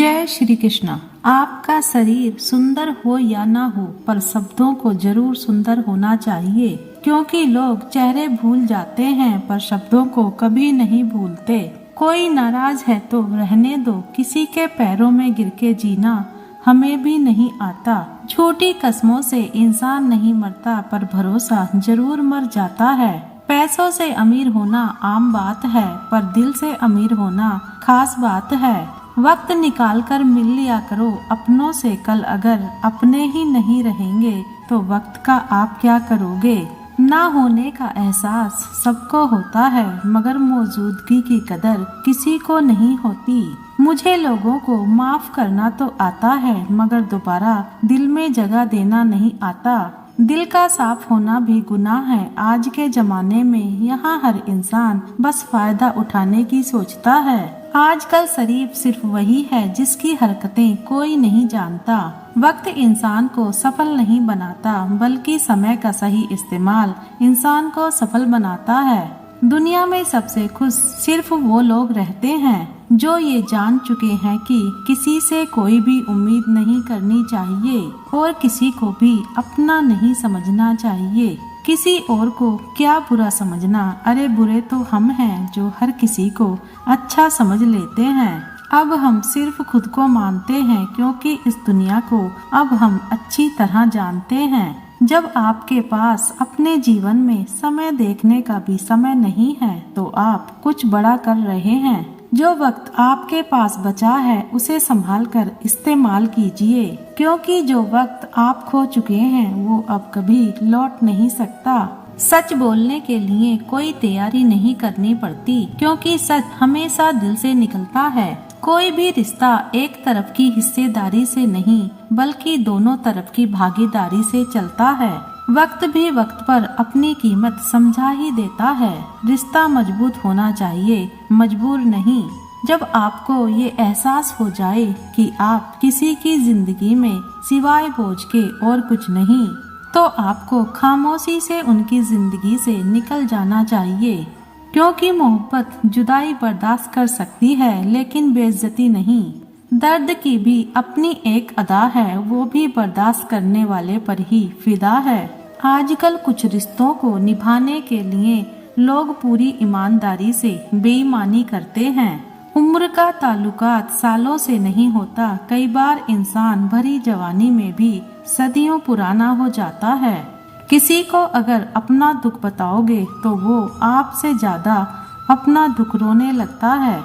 जय श्री कृष्ण। आपका शरीर सुंदर हो या ना हो, पर शब्दों को जरूर सुंदर होना चाहिए, क्योंकि लोग चेहरे भूल जाते हैं पर शब्दों को कभी नहीं भूलते। कोई नाराज है तो रहने दो, किसी के पैरों में गिर के जीना हमें भी नहीं आता। छोटी कस्मों से इंसान नहीं मरता, पर भरोसा जरूर मर जाता है। पैसों से अमीर होना आम बात है, पर दिल से अमीर होना खास बात है। वक्त निकाल कर मिल लिया करो अपनों से, कल अगर अपने ही नहीं रहेंगे तो वक्त का आप क्या करोगे। ना होने का एहसास सबको होता है, मगर मौजूदगी की कदर किसी को नहीं होती। मुझे लोगों को माफ करना तो आता है, मगर दोबारा दिल में जगह देना नहीं आता। दिल का साफ होना भी गुनाह है आज के जमाने में। यहाँ हर इंसान बस फायदा उठाने की सोचता है। आजकल शरीफ सिर्फ वही है जिसकी हरकतें कोई नहीं जानता। वक्त इंसान को सफल नहीं बनाता, बल्कि समय का सही इस्तेमाल इंसान को सफल बनाता है। दुनिया में सबसे खुश सिर्फ वो लोग रहते हैं जो ये जान चुके हैं कि किसी से कोई भी उम्मीद नहीं करनी चाहिए और किसी को भी अपना नहीं समझना चाहिए। किसी और को क्या बुरा समझना, अरे बुरे तो हम हैं जो हर किसी को अच्छा समझ लेते हैं। अब हम सिर्फ खुद को मानते हैं, क्योंकि इस दुनिया को अब हम अच्छी तरह जानते हैं। जब आपके पास अपने जीवन में समय देखने का भी समय नहीं है, तो आप कुछ बड़ा कर रहे हैं। जो वक्त आपके पास बचा है उसे संभाल कर इस्तेमाल कीजिए, क्योंकि जो वक्त आप खो चुके हैं वो अब कभी लौट नहीं सकता। सच बोलने के लिए कोई तैयारी नहीं करनी पड़ती, क्योंकि सच हमेशा दिल से निकलता है। कोई भी रिश्ता एक तरफ की हिस्सेदारी से नहीं, बल्कि दोनों तरफ की भागीदारी से चलता है। वक्त भी वक्त पर अपनी कीमत समझा ही देता है। रिश्ता मजबूत होना चाहिए, मजबूर नहीं। जब आपको ये एहसास हो जाए कि आप किसी की जिंदगी में सिवाय बोझ के और कुछ नहीं, तो आपको खामोशी से उनकी जिंदगी से निकल जाना चाहिए, क्योंकि मोहब्बत जुदाई बर्दाश्त कर सकती है लेकिन बेइज्जती नहीं। दर्द की भी अपनी एक अदा है, वो भी बर्दाश्त करने वाले पर ही फिदा है। आजकल कुछ रिश्तों को निभाने के लिए लोग पूरी ईमानदारी से बेईमानी करते हैं। उम्र का ताल्लुकात सालों से नहीं होता, कई बार इंसान भरी जवानी में भी सदियों पुराना हो जाता है। किसी को अगर अपना दुख बताओगे तो वो आपसे ज्यादा अपना दुख रोने लगता है।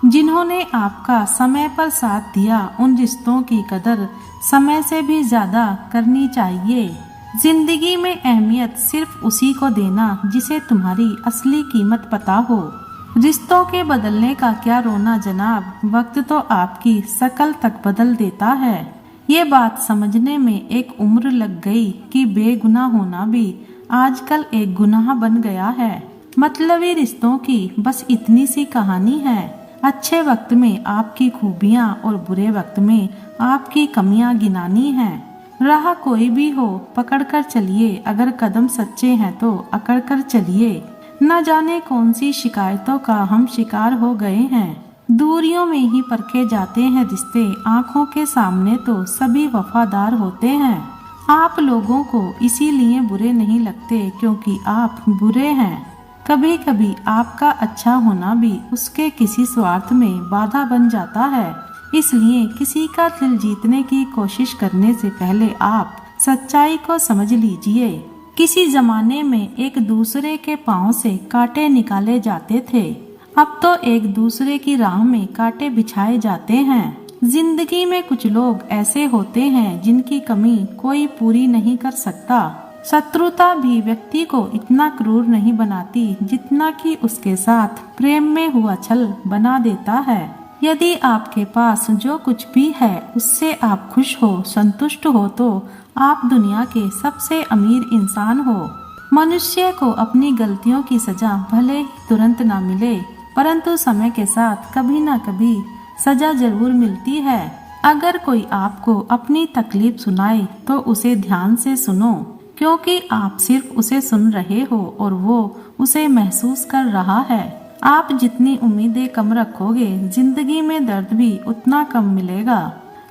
जिन्होंने आपका समय पर साथ दिया, उन रिश्तों की कदर समय से भी ज्यादा करनी चाहिए। जिंदगी में अहमियत सिर्फ उसी को देना जिसे तुम्हारी असली कीमत पता हो। रिश्तों के बदलने का क्या रोना जनाब, वक्त तो आपकी शकल तक बदल देता है। ये बात समझने में एक उम्र लग गई कि बेगुनाह होना भी आजकल एक गुनाह बन गया है। मतलबी रिश्तों की बस इतनी सी कहानी है। अच्छे वक्त में आपकी खूबियाँ और बुरे वक्त में आपकी कमियां गिनानी हैं। राह कोई भी हो पकड़ कर चलिए, अगर कदम सच्चे हैं तो अकड़ कर चलिए। न जाने कौन सी शिकायतों का हम शिकार हो गए हैं। दूरियों में ही परखे जाते हैं रिश्ते, आंखों के सामने तो सभी वफादार होते हैं। आप लोगों को इसीलिए बुरे नहीं लगते क्योंकि आप बुरे हैं। कभी कभी आपका अच्छा होना भी उसके किसी स्वार्थ में बाधा बन जाता है। इसलिए किसी का दिल जीतने की कोशिश करने से पहले आप सच्चाई को समझ लीजिए। किसी जमाने में एक दूसरे के पांव से कांटे निकाले जाते थे, अब तो एक दूसरे की राह में कांटे बिछाए जाते हैं। जिंदगी में कुछ लोग ऐसे होते हैं जिनकी कमी कोई पूरी नहीं कर सकता। शत्रुता भी व्यक्ति को इतना क्रूर नहीं बनाती जितना कि उसके साथ प्रेम में हुआ छल बना देता है। यदि आपके पास जो कुछ भी है उससे आप खुश हो, संतुष्ट हो, तो आप दुनिया के सबसे अमीर इंसान हो। मनुष्य को अपनी गलतियों की सजा भले ही तुरंत ना मिले, परंतु समय के साथ कभी ना कभी सजा जरूर मिलती है। अगर कोई आपको अपनी तकलीफ सुनाए तो उसे ध्यान से सुनो, क्योंकि आप सिर्फ उसे सुन रहे हो और वो उसे महसूस कर रहा है। आप जितनी उम्मीदें कम रखोगे, जिंदगी में दर्द भी उतना कम मिलेगा।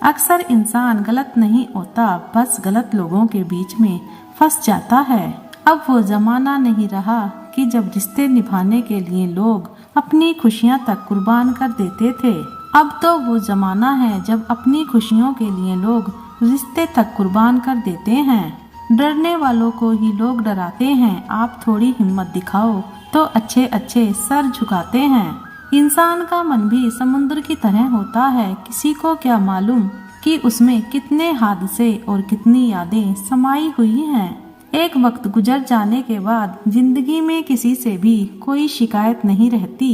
अक्सर इंसान गलत नहीं होता, बस गलत लोगों के बीच में फंस जाता है। अब वो जमाना नहीं रहा कि जब रिश्ते निभाने के लिए लोग अपनी खुशियां तक कुर्बान कर देते थे। अब तो वो जमाना है जब अपनी खुशियों के लिए लोग रिश्ते तक कुर्बान कर देते हैं। डरने वालों को ही लोग डराते हैं। आप थोड़ी हिम्मत दिखाओ तो अच्छे अच्छे सर झुकाते हैं। इंसान का मन भी समुद्र की तरह होता है। किसी को क्या मालूम कि उसमें कितने हादसे और कितनी यादें समाई हुई हैं। एक वक्त गुजर जाने के बाद जिंदगी में किसी से भी कोई शिकायत नहीं रहती।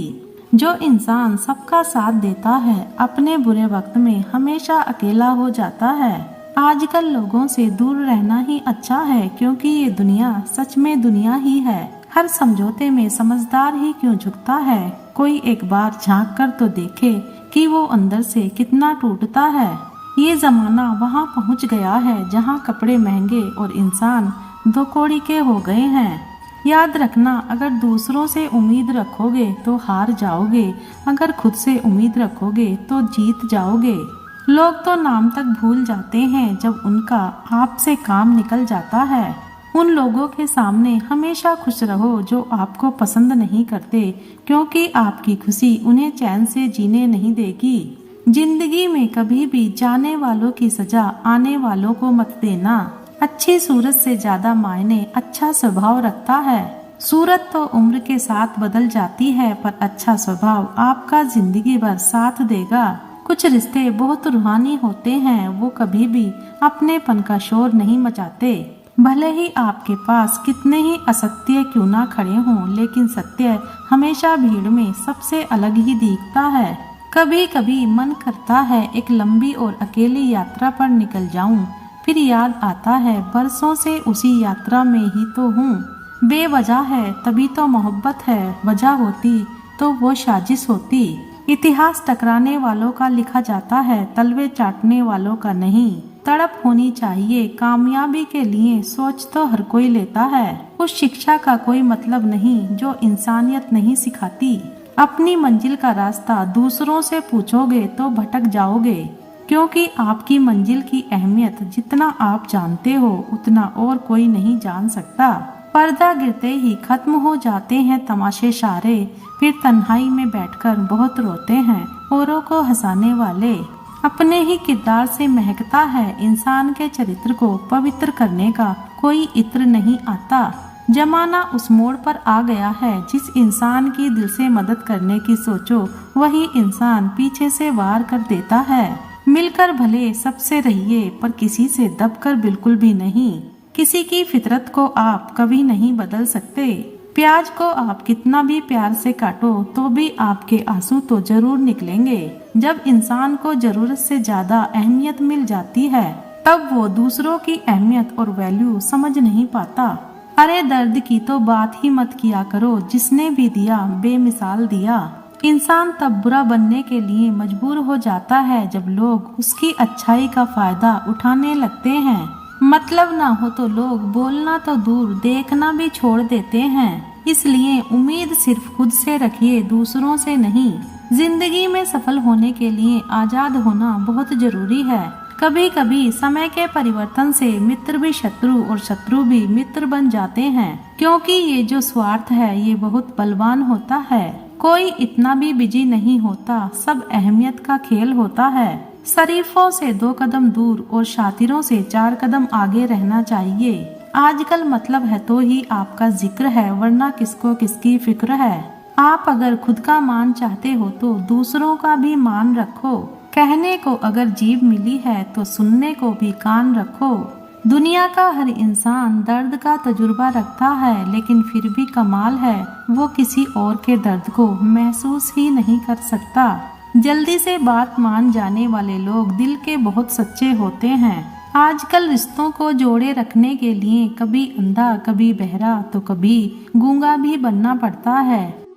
जो इंसान सबका साथ देता है, अपने बुरे वक्त में हमेशा अकेला हो जाता है। आजकल लोगों से दूर रहना ही अच्छा है, क्योंकि ये दुनिया सच में दुनिया ही है। हर समझौते में समझदार ही क्यों झुकता है। कोई एक बार झांक कर तो देखे कि वो अंदर से कितना टूटता है। ये जमाना वहाँ पहुँच गया है जहाँ कपड़े महंगे और इंसान दो कौड़ी के हो गए हैं। याद रखना, अगर दूसरों से उम्मीद रखोगे तो हार जाओगे, अगर खुद से उम्मीद रखोगे तो जीत जाओगे। लोग तो नाम तक भूल जाते हैं जब उनका आपसे काम निकल जाता है। उन लोगों के सामने हमेशा खुश रहो जो आपको पसंद नहीं करते, क्योंकि आपकी खुशी उन्हें चैन से जीने नहीं देगी। जिंदगी में कभी भी जाने वालों की सजा आने वालों को मत देना। अच्छी सूरत से ज्यादा मायने अच्छा स्वभाव रखता है। सूरत तो उम्र के साथ बदल जाती है, पर अच्छा स्वभाव आपका जिंदगी भर साथ देगा। कुछ रिश्ते बहुत रूहानी होते हैं, वो कभी भी अपनेपन का शोर नहीं मचाते। भले ही आपके पास कितने ही असत्य क्यों ना खड़े हों, लेकिन सत्य हमेशा भीड़ में सबसे अलग ही दिखता है। कभी कभी मन करता है एक लंबी और अकेली यात्रा पर निकल जाऊं, फिर याद आता है बरसों से उसी यात्रा में ही तो हूँ। बेवजह है तभी तो मोहब्बत है, वजह होती तो वो साजिश होती। इतिहास टकराने वालों का लिखा जाता है, तलवे चाटने वालों का नहीं। तड़प होनी चाहिए कामयाबी के लिए, सोच तो हर कोई लेता है। उस शिक्षा का कोई मतलब नहीं जो इंसानियत नहीं सिखाती। अपनी मंजिल का रास्ता दूसरों से पूछोगे तो भटक जाओगे, क्योंकि आपकी मंजिल की अहमियत जितना आप जानते हो उतना और कोई नहीं जान सकता। पर्दा गिरते ही खत्म हो जाते हैं तमाशे सारे, फिर तन्हाई में बैठकर बहुत रोते हैं औरों को हंसाने वाले। अपने ही किरदार से महकता है, इंसान के चरित्र को पवित्र करने का कोई इत्र नहीं आता। जमाना उस मोड़ पर आ गया है, जिस इंसान की दिल से मदद करने की सोचो वही इंसान पीछे से वार कर देता है। मिलकर भले सबसे रहिए, पर किसी से दबकर बिल्कुल भी नहीं। किसी की फितरत को आप कभी नहीं बदल सकते। प्याज को आप कितना भी प्यार से काटो तो भी आपके आंसू तो जरूर निकलेंगे। जब इंसान को जरूरत से ज्यादा अहमियत मिल जाती है, तब वो दूसरों की अहमियत और वैल्यू समझ नहीं पाता। अरे दर्द की तो बात ही मत किया करो, जिसने भी दिया बेमिसाल दिया। इंसान तब बुरा बनने के लिए मजबूर हो जाता है जब लोग उसकी अच्छाई का फायदा उठाने लगते हैं। मतलब ना हो तो लोग बोलना तो दूर देखना भी छोड़ देते हैं। इसलिए उम्मीद सिर्फ खुद से रखिए, दूसरों से नहीं। जिंदगी में सफल होने के लिए आजाद होना बहुत जरूरी है। कभी कभी समय के परिवर्तन से मित्र भी शत्रु और शत्रु भी मित्र बन जाते हैं, क्योंकि ये जो स्वार्थ है ये बहुत बलवान होता है। कोई इतना भी बिजी नहीं होता, सब अहमियत का खेल होता है। शरीफों से 2 कदम दूर और शातिरों से 4 कदम आगे रहना चाहिए। आजकल मतलब है तो ही आपका जिक्र है, वरना किसको किसकी फिक्र है। आप अगर खुद का मान चाहते हो तो दूसरों का भी मान रखो। कहने को अगर जीभ मिली है तो सुनने को भी कान रखो। दुनिया का हर इंसान दर्द का तजुर्बा रखता है, लेकिन फिर भी कमाल है वो किसी और के दर्द को महसूस ही नहीं कर सकता। जल्दी से बात मान जाने वाले लोग दिल के बहुत सच्चे होते हैं। आजकल रिश्तों को जोड़े रखने के लिए कभी अंधा, कभी बहरा तो कभी गूंगा भी बनना पड़ता है।